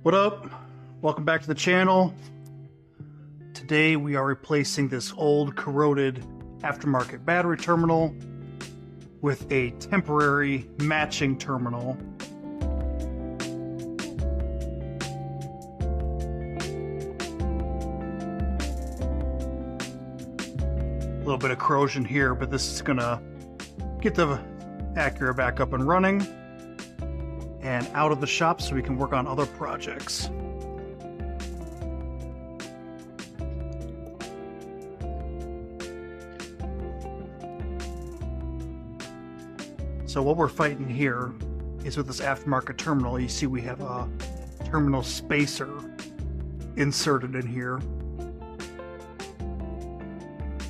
What up? Welcome back to the channel. Today we are replacing this old corroded aftermarket battery terminal with a temporary matching terminal. A little bit of corrosion here, but this is gonna get the Acura back up and running and out of the shop so we can work on other projects. So what we're fighting here is with this aftermarket terminal. You see we have a terminal spacer inserted in here.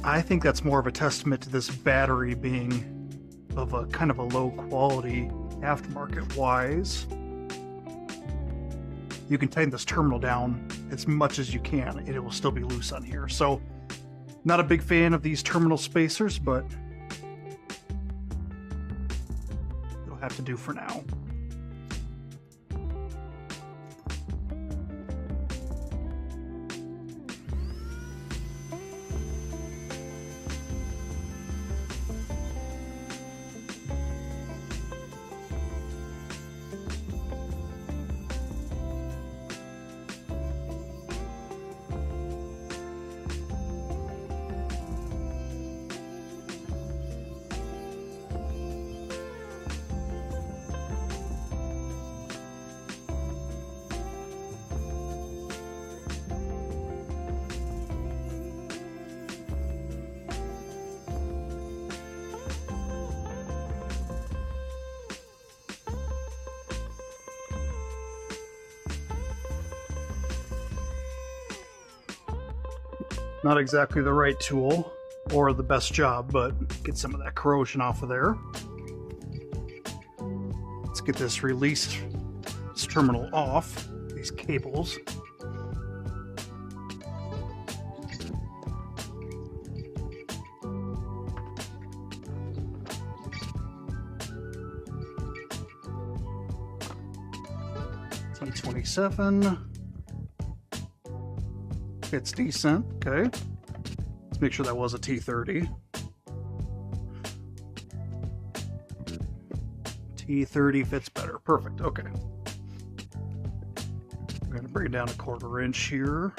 I think that's more of a testament to this battery being of a kind of a low quality aftermarket wise. You can tighten this terminal down as much as you can and it will still be loose on here. So not a big fan of these terminal spacers, but it'll have to do for now. Not exactly the right tool or the best job, but get some of that corrosion off of there. Let's get this terminal off, these cables. T27. It's decent, okay. Let's make sure that was a T30. T30 fits better, perfect, okay. We're gonna bring it down a 1/4 inch here.